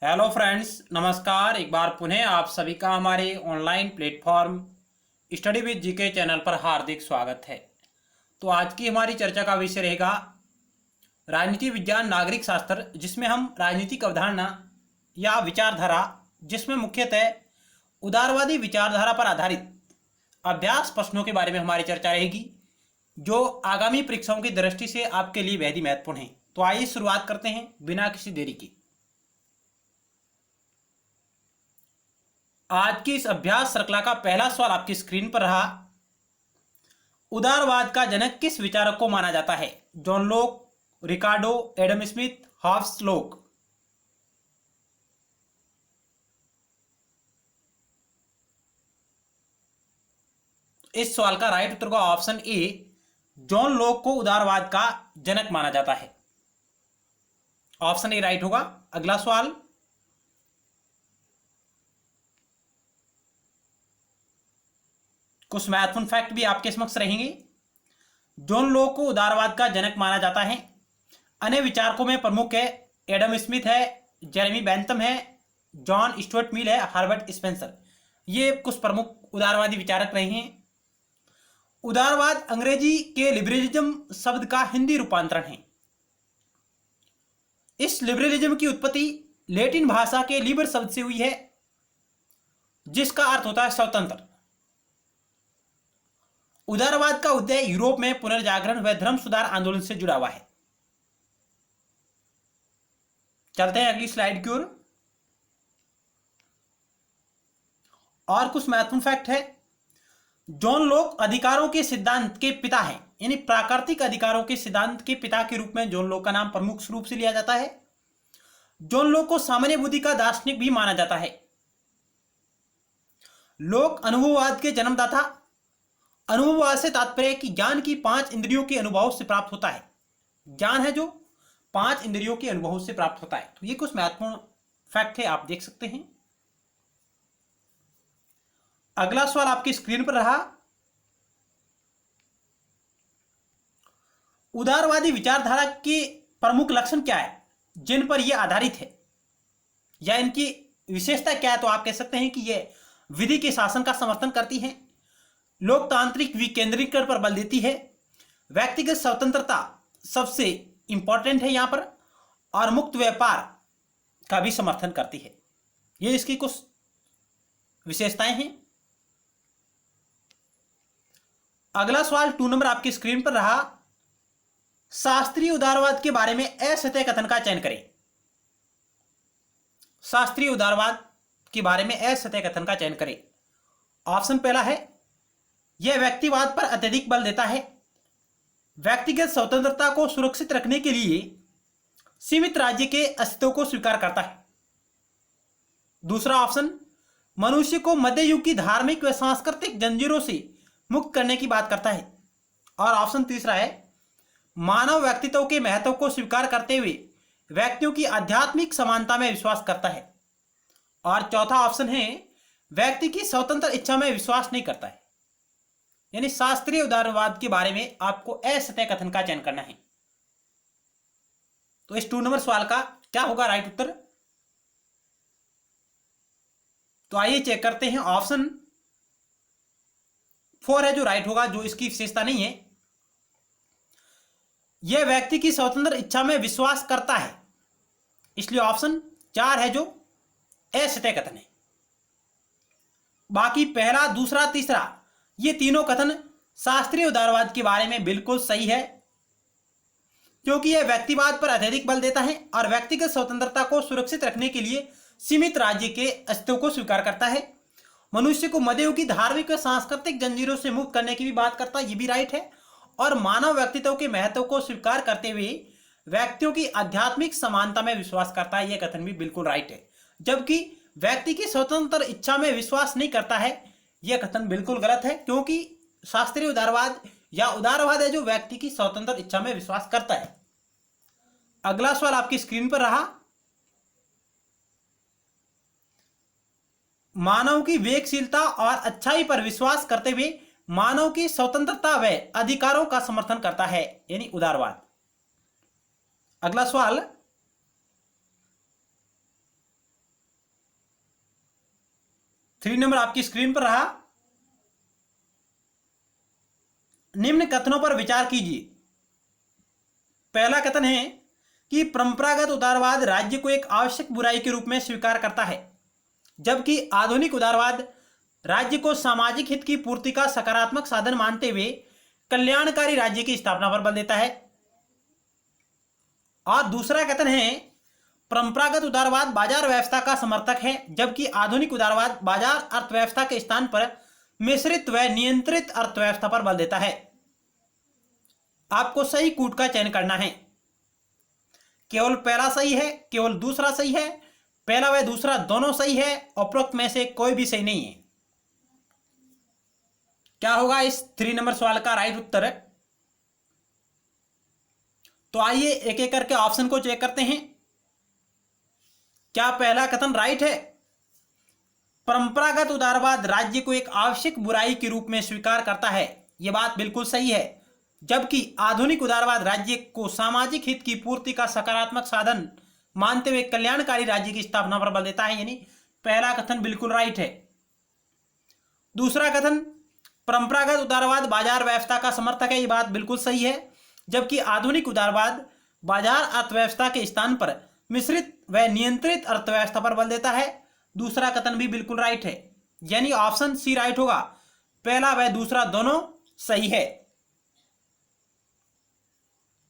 Hello friends, नमस्कार। एक बार पुनः आप सभी का हमारे online platform study with GK channel पर हार्दिक स्वागत है। तो आज की हमारी चर्चा का विषय रहेगा राजनीति विज्ञान नागरिक शास्त्र, जिसमें हम राजनीतिक अवधारणा या विचारधारा, जिसमें मुख्यतः उदारवादी विचारधारा पर आधारित अभ्यास प्रश्नों के बारे में हमारी चर्चा रहेगी, जो आगामी परीक्षाओं की दृष्टि से आपके लिए बेहद ही महत्वपूर्ण है। तो आइए शुरुआत करते हैं बिना किसी देरी के। आज की इस अभ्यास श्रृंखला का पहला सवाल आपकी स्क्रीन पर रहा। उदारवाद का जनक किस विचारक को माना जाता है? जॉन लोक, रिकार्डो, एडम स्मिथ, हॉब्स लोक। इस सवाल का राइट उत्तर का ऑप्शन ए, जॉन लोक को उदारवाद का जनक माना जाता है। ऑप्शन ए राइट होगा। अगला सवाल, कुछ महत्वपूर्ण फैक्ट भी आपके समक्ष रहेंगे। जॉन लोक को उदारवाद का जनक माना जाता है। अन्य विचारकों में प्रमुख है एडम स्मिथ है, जेरेमी बेंथम है, जॉन स्टुअर्ट मिल है, हर्बर्ट स्पेंसर। ये कुछ प्रमुख उदारवादी विचारक रहे हैं। उदारवाद अंग्रेजी के लिबरलिज्म शब्द का हिंदी रूपांतरण है। इस लिबरलिज्म की उत्पत्ति लैटिन भाषा के लिबर शब्द से हुई है, जिसका अर्थ होता है स्वतंत्र। उदारवाद का उदय यूरोप में पुनर्जागरण व धर्म सुधार आंदोलन से जुड़ा हुआ है। चलते हैं अगली स्लाइड की ओर। और कुछ महत्वपूर्ण फैक्ट है। जॉन लोक अधिकारों के सिद्धांत के पिता हैं, यानी प्राकृतिक अधिकारों के सिद्धांत के पिता के रूप में जॉन लोक का नाम प्रमुख रूप से लिया जाता है। जॉन लोक को सामान्य बुद्धि का दार्शनिक भी माना जाता है। लोक अनुभववाद के जन्मदाता। अनुभववाद से तात्पर्य कि ज्ञान की 5 इंद्रियों के अनुभव से प्राप्त होता है। ज्ञान है जो 5 इंद्रियों के अनुभव से प्राप्त होता है। तो ये कुछ महत्वपूर्ण फैक्ट है, आप देख सकते हैं। अगला सवाल आपकी स्क्रीन पर रहा। उदारवादी विचारधारा के प्रमुख लक्षण क्या है जिन पर यह आधारित है, या इनकी विशेषता क्या है? तो आप कह सकते हैं कि यह विधि के शासन का समर्थन करती है, लोकतांत्रिक विकेंद्रीकरण पर बल देती है, व्यक्तिगत स्वतंत्रता सबसे इंपॉर्टेंट है यहां पर, और मुक्त व्यापार का भी समर्थन करती है। ये इसकी कुछ विशेषताएं हैं। अगला सवाल 2 नंबर आपकी स्क्रीन पर रहा। शास्त्रीय उदारवाद के बारे में असत्य कथन का चयन करें। शास्त्रीय उदारवाद के बारे में असत्य कथन का चयन करें। ऑप्शन पहला है, यह व्यक्तिवाद पर अत्यधिक बल देता है, व्यक्तिगत स्वतंत्रता को सुरक्षित रखने के लिए सीमित राज्य के अस्तित्व को स्वीकार करता है। दूसरा ऑप्शन, मनुष्य को मध्य युग की धार्मिक व सांस्कृतिक जंजीरों से मुक्त करने की बात करता है। और ऑप्शन तीसरा है, मानव व्यक्तित्व के महत्व को स्वीकार करते हुए व्यक्तियों की आध्यात्मिक समानता में विश्वास करता है। और चौथा ऑप्शन है, व्यक्ति की स्वतंत्र इच्छा में विश्वास नहीं करता है। यानी शास्त्रीय उदारवाद के बारे में आपको असत्य कथन का चयन करना है। तो इस 2 नंबर सवाल का क्या होगा राइट उत्तर? तो आइए चेक करते हैं। ऑप्शन 4 है जो राइट होगा, जो इसकी विशेषता नहीं है। यह व्यक्ति की स्वतंत्र इच्छा में विश्वास करता है, इसलिए ऑप्शन 4 है जो असत्य कथन है। बाकी पहला, दूसरा, तीसरा ये तीनों कथन शास्त्रीय उदारवाद के बारे में बिल्कुल सही है, क्योंकि यह व्यक्तिवाद पर अत्यधिक बल देता है और व्यक्तिगत स्वतंत्रता को सुरक्षित रखने के लिए सीमित राज्य के अस्तित्व को स्वीकार करता है। मनुष्य को मध्य युग की धार्मिक व सांस्कृतिक जंजीरों से मुक्त करने की भी बात करता है, ये भी राइट है। और मानव व्यक्तित्व के महत्व को स्वीकार करते हुए व्यक्तियों की आध्यात्मिक समानता में विश्वास करता है, यह कथन भी बिल्कुल राइट है। जबकि व्यक्ति की स्वतंत्र इच्छा में विश्वास नहीं करता है, यह कथन बिल्कुल गलत है, क्योंकि शास्त्रीय उदारवाद या उदारवाद है जो व्यक्ति की स्वतंत्र इच्छा में विश्वास करता है। अगला सवाल आपकी स्क्रीन पर रहा। मानव की विवेकशीलता और अच्छाई पर विश्वास करते हुए मानव की स्वतंत्रता व अधिकारों का समर्थन करता है, यानी उदारवाद। अगला सवाल, 3 नंबर आपकी स्क्रीन पर रहा। निम्न कथनों पर विचार कीजिए। पहला कथन है कि परंपरागत उदारवाद राज्य को एक आवश्यक बुराई के रूप में स्वीकार करता है, जबकि आधुनिक उदारवाद राज्य को सामाजिक हित की पूर्ति का सकारात्मक साधन मानते हुए कल्याणकारी राज्य की स्थापना पर बल देता है। और दूसरा कथन है परंपरागत उदारवाद बाजार व्यवस्था का समर्थक है, जबकि आधुनिक उदारवाद बाजार अर्थव्यवस्था के स्थान पर मिश्रित व नियंत्रित अर्थव्यवस्था पर बल देता है। आपको सही कूट का चयन करना है। केवल पहला सही है, केवल दूसरा सही है, पहला व दूसरा दोनों सही है, उपरोक्त में से कोई भी सही नहीं है। क्या होगा इस 3 नंबर सवाल का राइट उत्तर? तो आइए एक एक करके ऑप्शन को चेक करते हैं। क्या पहला कथन राइट है? परंपरागत उदारवाद राज्य को एक आवश्यक बुराई के रूप में स्वीकार करता है, यह बात बिल्कुल सही है। जबकि आधुनिक उदारवाद राज्य को सामाजिक हित की पूर्ति का सकारात्मक साधन मानते हुए कल्याणकारी राज्य की स्थापना पर बल देता है, यानी पहला कथन बिल्कुल राइट है। दूसरा कथन परंपरागत उदारवाद बाजार व्यवस्था का समर्थक है, यह बात बिल्कुल सही है। जबकि आधुनिक उदारवाद बाजार अर्थव्यवस्था के स्थान पर मिश्रित व नियंत्रित अर्थव्यवस्था पर बल देता है। दूसरा कथन भी बिल्कुल राइट है, यानी ऑप्शन सी राइट होगा। पहला व दूसरा दोनों सही है।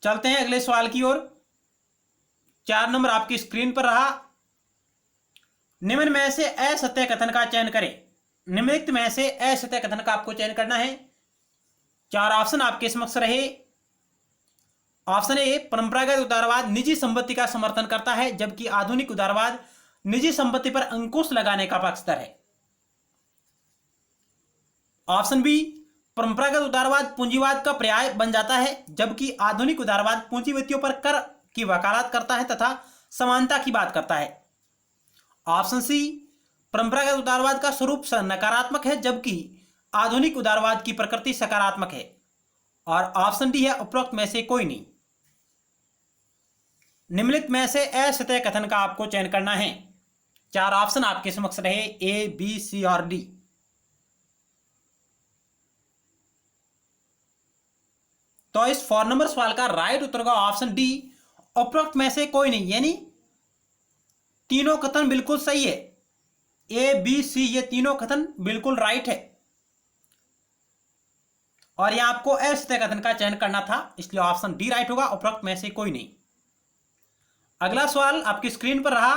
चलते हैं अगले सवाल की ओर। 4 नंबर आपकी स्क्रीन पर रहा। निम्न में से असत्य कथन का चयन करें। निम्नलिखित में से असत्य कथन का आपको चयन करना है। 4 ऑप्शन आपके समक्ष रहे। ऑप्शन ए परंपरागत उदारवाद निजी संपत्ति का समर्थन करता है, जबकि आधुनिक उदारवाद निजी संपत्ति पर अंकुश लगाने का पक्षधर है। ऑप्शन बी परंपरागत उदारवाद पूंजीवाद का पर्याय बन जाता है, जबकि आधुनिक उदारवाद पूंजीपतियों पर कर की वकालत करता है तथा समानता की बात करता है। ऑप्शन सी परंपरागत उदारवाद का स्वरूप नकारात्मक है, जबकि आधुनिक उदारवाद की प्रकृति सकारात्मक है। और ऑप्शन डी है उपरोक्त में से कोई नहीं। निम्नलिखित में से असत्य कथन का आपको चयन करना है। 4 ऑप्शन आपके समक्ष रहे, ए, बी, सी और डी। तो इस 4 नंबर सवाल का राइट उत्तर होगा ऑप्शन डी, उपरोक्त में से कोई नहीं, यानी तीनों कथन बिल्कुल सही है। ए, बी, सी ये तीनों कथन बिल्कुल राइट है। और यहां आपको असत्य कथन का चयन करना था, इसलिए ऑप्शन डी राइट होगा, उपरोक्त में से कोई नहीं। अगला सवाल आपकी स्क्रीन पर रहा।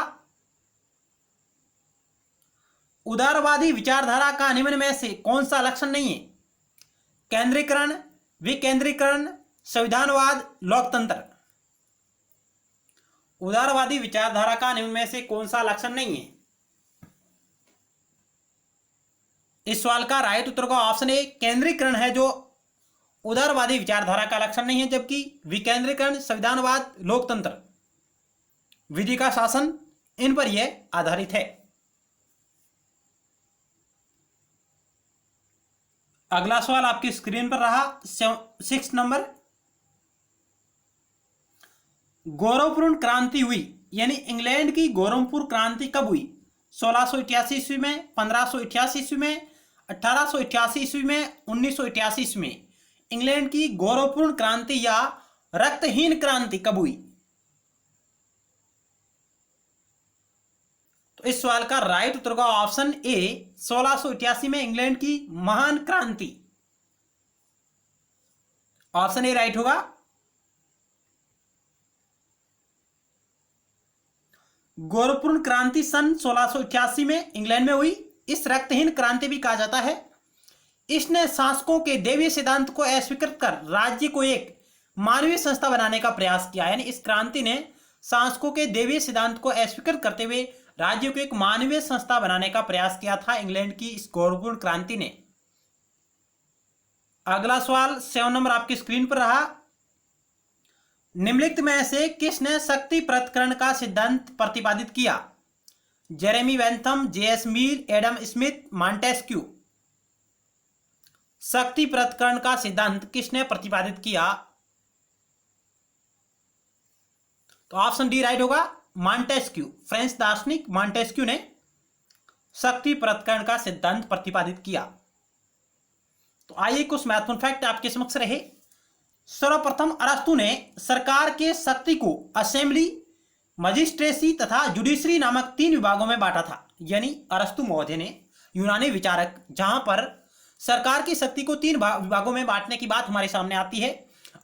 उदारवादी विचारधारा का निम्न में से कौन सा लक्षण नहीं है? केंद्रीकरण, विकेंद्रीकरण, संविधानवाद, लोकतंत्र। उदारवादी विचारधारा का निम्न में से कौन सा लक्षण नहीं है? इस सवाल का राइट उत्तर का ऑप्शन ए केंद्रीकरण है, जो उदारवादी विचारधारा का लक्षण नहीं है, जबकि विकेंद्रीकरण, संविधानवाद, लोकतंत्र, विधि का शासन, इन पर यह आधारित है। अगला सवाल आपकी स्क्रीन पर रहा। 6 नंबर, गौरवपूर्ण क्रांति हुई, यानी इंग्लैंड की गौरवपूर्ण क्रांति कब हुई? 1688 ईस्वी में, 1588 ईस्वी में, 1888 ईस्वी में, 1988 ईस्वी में। इंग्लैंड की गौरवपूर्ण क्रांति या रक्तहीन क्रांति कब हुई? तो इस सवाल का राइट उत्तर होगा ऑप्शन ए 1688 में इंग्लैंड की महान क्रांति। ऑप्शन ए राइट होगा। गौरवपूर्ण क्रांति सन 1688 में इंग्लैंड में हुई। इस रक्तहीन क्रांति भी कहा जाता है। इसने शासकों के देवीय सिद्धांत को अस्वीकृत कर राज्य को एक मानवीय संस्था बनाने का प्रयास किया। यानी इस क्रांति ने शासकों के देवीय सिद्धांत को अस्वीकृत करते हुए राज्य को एक मानवीय संस्था बनाने का प्रयास किया था इंग्लैंड की इस गौरवपूर्ण क्रांति ने। अगला सवाल 7 नंबर आपकी स्क्रीन पर रहा। निम्नलिखित में से किसने शक्ति पृथक्करण का सिद्धांत प्रतिपादित किया? Jeremy Bentham, J S. Mill, Adam Smith, Montesquieu. शक्ति पृथक्करण का सिद्धांत किसने प्रतिपादित किया? तो ऑप्शन डी राइट होगा, मॉन्टेस्क्यू। फ्रेंच दार्शनिक मॉन्टेस्क्यू ने शक्ति पृथक्करण का सिद्धांत प्रतिपादित किया? तो आइए कुछ महत्वपूर्ण फैक्ट आपके समक्ष रहे। सर्वप्रथम अरस्तु ने सरकार के शक्ति को असेंबली, मजिस्ट्रेसी तथा जुडिशरी नामक 3 विभागों में बांटा था। यानी अरस्तु महोदय ने, यूनानी विचारक, जहां पर सरकार की शक्ति को 3 विभागों में बांटने की बात हमारे सामने आती है,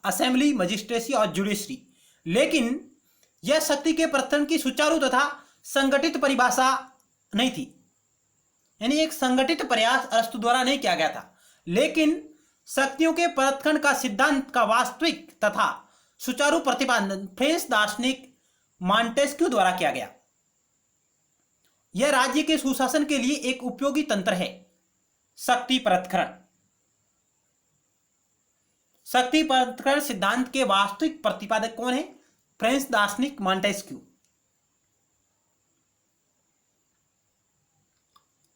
असेंबली, मजिस्ट्रेसी और जुडिशरी। लेकिन यह शक्ति के प्रवर्तन की सुचारू तथा संगठित परिभाषा नहीं थी। यानी एक संगठित प्रयास अरस्तु द्वारा नहीं किया गया था, लेकिन शक्तियों के पृथक्करण का सिद्धांत का वास्तविक तथा सुचारू प्रतिपादन फ्रेंच दार्शनिक मॉन्टेस्क्यू द्वारा किया गया। यह राज्य के सुशासन के लिए एक उपयोगी तंत्र है। शक्ति पृथक्करण, शक्ति पृथक्करण सिद्धांत के वास्तविक प्रतिपादक कौन है? फ्रेंच दार्शनिक मॉन्टेस्क्यू।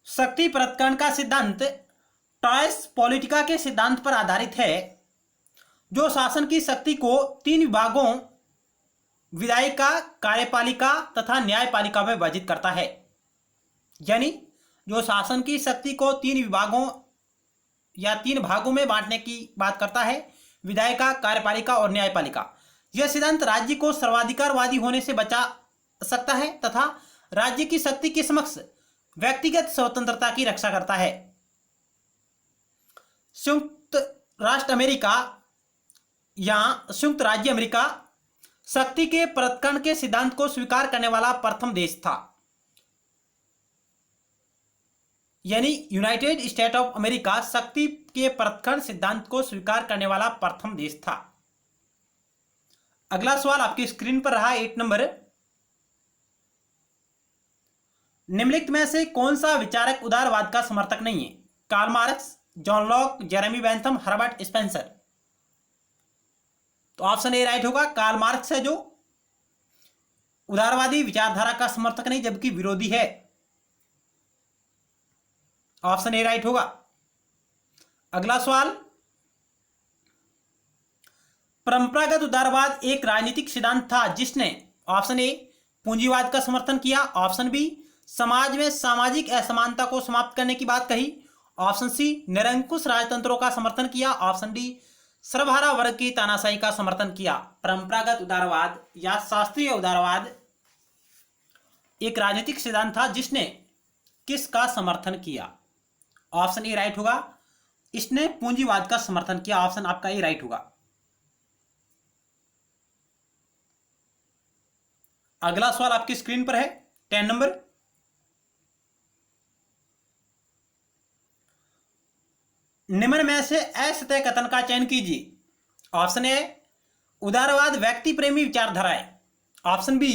शक्ति पृथक्करण का सिद्धांत टॉयस पॉलिटिका के सिद्धांत पर आधारित है, जो शासन की शक्ति को 3 विभागों, विधायिका, कार्यपालिका तथा न्यायपालिका में विभाजित करता है। यानी जो शासन की शक्ति को 3 विभागों या 3 भागों में बांटने की बात करता है, विधायिका, कार्यपालिका और न्यायपालिका। यह सिद्धांत राज्य को सर्वाधिकारवादी होने से बचा सकता है तथा राज्य की शक्ति के समक्ष व्यक्तिगत स्वतंत्रता की रक्षा करता है। संयुक्त राष्ट्र अमेरिका या संयुक्त राज्य अमेरिका शक्ति के पृथक्करण के सिद्धांत को स्वीकार करने वाला प्रथम देश था। यानी यूनाइटेड स्टेट ऑफ अमेरिका शक्ति के पृथक्करण सिद्धांत को स्वीकार करने वाला प्रथम देश था। अगला सवाल आपकी स्क्रीन पर रहा 8 नंबर। निम्नलिखित में से कौन सा विचारक उदारवाद का समर्थक नहीं है? Karl Marx, John Locke, Jeremy Bentham, Herbert Spencer. तो ऑप्शन ए राइट होगा। कार्ल मार्क्स है जो उदारवादी विचारधारा का समर्थक नहीं जबकि विरोधी है। ऑप्शन ए राइट होगा। अगला सवाल, परंपरागत उदारवाद एक राजनीतिक सिद्धांत था जिसने ऑप्शन ए पूंजीवाद का समर्थन किया, ऑप्शन बी समाज में सामाजिक असमानता को समाप्त करने की बात कही, ऑप्शन सी निरंकुश राजतंत्रों का समर्थन किया, ऑप्शन डी सर्वहारा वर्ग की तानाशाही का समर्थन किया। परंपरागत उदारवाद या शास्त्रीय उदारवाद एक राजनीतिक सिद्धांत था जिसने किसका समर्थन किया? ऑप्शन ए राइट होगा। इसने पूंजीवाद का समर्थन किया। ऑप्शन आपका ए राइट होगा। अगला सवाल आपकी स्क्रीन पर है 10 नंबर। निम्न में से असत्य कथन का चयन कीजिए। ऑप्शन ए उदारवाद व्यक्ति प्रेमी विचारधारा है, ऑप्शन बी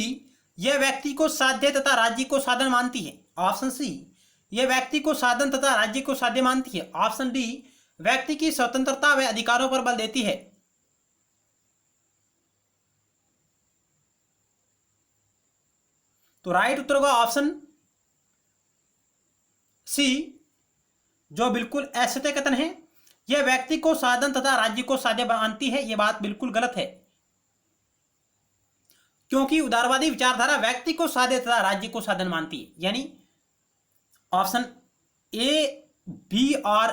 यह व्यक्ति को साध्य तथा राज्य को साधन मानती है, ऑप्शन सी यह व्यक्ति को साधन तथा राज्य को साध्य मानती है, ऑप्शन डी व्यक्ति की स्वतंत्रता व अधिकारों पर बल देती है। तो राइट उत्तर होगा ऑप्शन सी, जो बिल्कुल असत्य कथन है। यह व्यक्ति को साधन तथा राज्य को साध्य मानती है, यह बात बिल्कुल गलत है, क्योंकि उदारवादी विचारधारा व्यक्ति को साध्य तथा राज्य को साधन मानती है। यानी ऑप्शन ए, बी और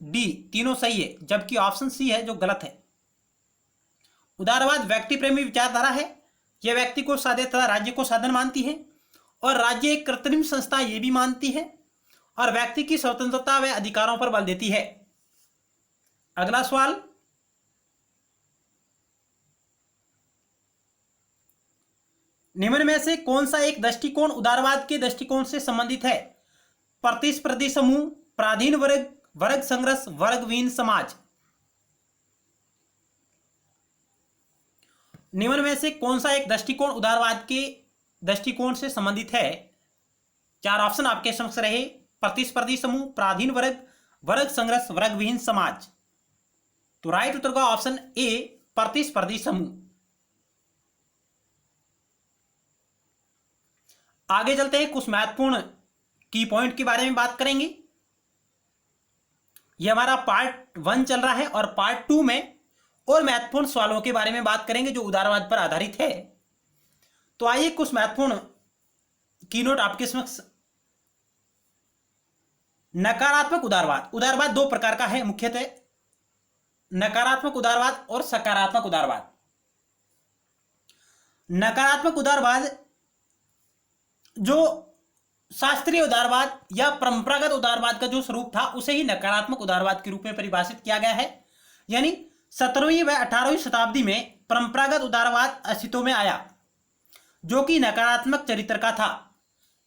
डी तीनों सही है, जबकि ऑप्शन सी है जो गलत है। उदारवाद व्यक्ति प्रेमी विचारधारा है, यह व्यक्ति को साध्य तथा राज्य को साधन मानती है, और राज्य एक कृत्रिम संस्था यह भी मानती है, और व्यक्ति की स्वतंत्रता व अधिकारों पर बल देती है। अगला सवाल, निम्न में से कौन सा एक दृष्टिकोण उदारवाद के दृष्टिकोण से संबंधित है? प्रतिस्पर्धी समूह, पराधीन वर्ग, वर्ग संघर्ष, वर्गविहीन समाज। निम्न में से कौन सा एक दृष्टिकोण उदारवाद के दृष्टिकोण से संबंधित है? 4 ऑप्शन आपके समक्ष रहे। प्रतिस्पर्धी समूह, पराधीन वर्ग, वर्ग संघर्ष, वर्गविहीन समाज। तो राइट उत्तर का ऑप्शन ए, प्रतिस्पर्धी समूह। आगे चलते हैं, कुछ महत्वपूर्ण की पॉइंट के बारे में बात करेंगे। यह हमारा पार्ट 1 चल रहा है और पार्ट 2 में और महत्वपूर्ण सवालों के बारे में बात करेंगे जो उदारवाद पर आधारित है। तो आइए कुछ महत्वपूर्ण कीनोट आपके समक्ष नकारात्मक उदारवाद। उदारवाद दो प्रकार का है मुख्यतः, नकारात्मक उदारवाद और सकारात्मक उदारवाद। नकारात्मक उदारवाद जो शास्त्रीय उदारवाद या परंपरागत उदारवाद का जो स्वरूप था उसे ही नकारात्मक उदारवाद के रूप में परिभाषित किया गया है। यानी 17वीं व 18वीं शताब्दी में परंपरागत उदारवाद अस्तित्व में आया जो कि नकारात्मक चरित्र का था।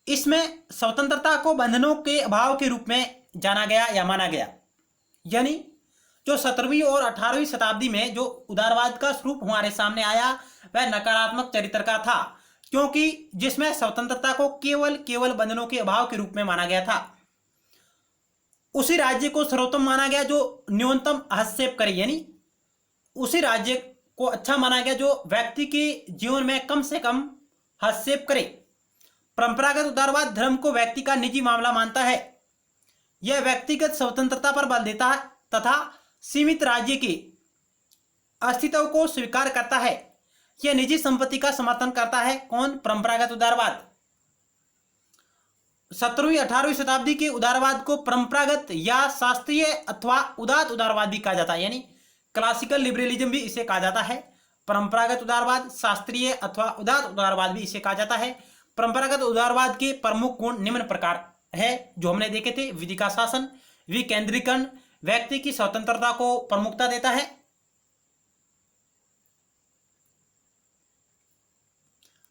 इसमें स्वतंत्रता को बंधनों के अभाव के रूप में जाना गया या माना गया। यानी जो 17वीं और 18वीं शताब्दी में जो उदारवाद का स्वरूप हमारे सामने आया वह नकारात्मक चरित्र का था, क्योंकि जिसमें स्वतंत्रता को केवल बंधनों के अभाव के रूप में माना गया था। उसी राज्य को सर्वोत्तम माना गया जो न्यूनतम हस्तक्षेप करे, यानी उसी राज्य को अच्छा माना गया जो व्यक्ति के जीवन में कम से कम हस्तक्षेप करे। परंपरागत उदारवाद धर्म को व्यक्ति का निजी मामला मानता है। यह व्यक्तिगत स्वतंत्रता पर बल देता है तथा सीमित राज्य के अस्तित्व को स्वीकार करता है। यह निजी संपत्ति का समर्थन करता है। कौन? परंपरागत उदारवाद। 17वीं 18वीं शताब्दी के उदारवाद को परंपरागत या शास्त्रीय अथवा उदात्त उदारवाद भी कहा जाता है, यानी क्लासिकल लिबरलिज्म भी इसे कहा जाता है। परंपरागत उदारवाद, शास्त्रीय अथवा उदात्त उदारवाद भी इसे कहा जाता है। परंपरागत उदारवाद के प्रमुख गुण निम्न प्रकार है जो हमने देखे थे। विधि का शासन, विकेंद्रीकरण, व्यक्ति की स्वतंत्रता को प्रमुखता देता है।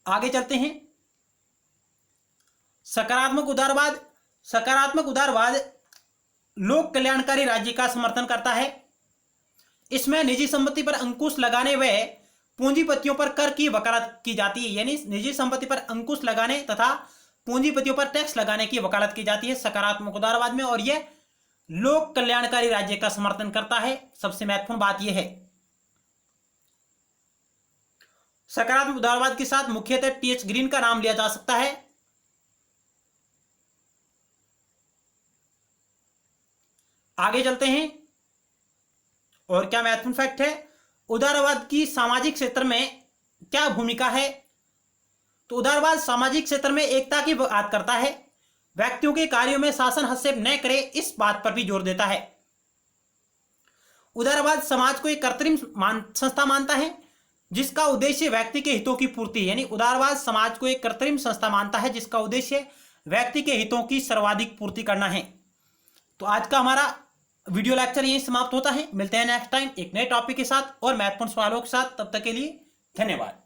आगे चलते हैं। सकारात्मक उदारवाद। सकारात्मक उदारवाद लोक कल्याणकारी राज्य का समर्थन करता है। इसमें निजी संपत्ति पर अंकुश लगाने व पूंजीपतियों पर कर की वकालत की जाती है, यानी निजी संपत्ति पर अंकुश लगाने तथा पूंजीपतियों पर टैक्स लगाने की वकालत की जाती है सकारात्मक उदारवाद में, और यह लोक कल्याणकारी राज्य का समर्थन करता है। सबसे महत्वपूर्ण बात यह है। सकारात्मक उदारवाद के साथ मुख्यतः टी.एच. ग्रीन का नाम लिया जा सकता है। आगे चलते हैं। और क्या महत्वपूर्ण फैक्ट है? उदारवाद की सामाजिक क्षेत्र में क्या भूमिका है? तो उदारवाद सामाजिक क्षेत्र में एकता की बात करता है। व्यक्तियों के कार्यों में शासन हस्तक्षेप न करे इस बात पर भी जोर देता है। उदारवाद समाज को एक कृत्रिम संस्था मानता है जिसका उद्देश्य व्यक्ति के हितों की पूर्ति, यानी उदारवाद समाज को एक कृत्रिम संस्था मानता है जिसका उद्देश्य व्यक्ति के हितों की सर्वाधिक पूर्ति करना है। तो आज का हमारा वीडियो लेक्चर यहीं समाप्त होता है। मिलते हैं नेक्स्ट टाइम एक नए टॉपिक के साथ और महत्वपूर्ण सवालों के साथ। तब तक के लिए धन्यवाद।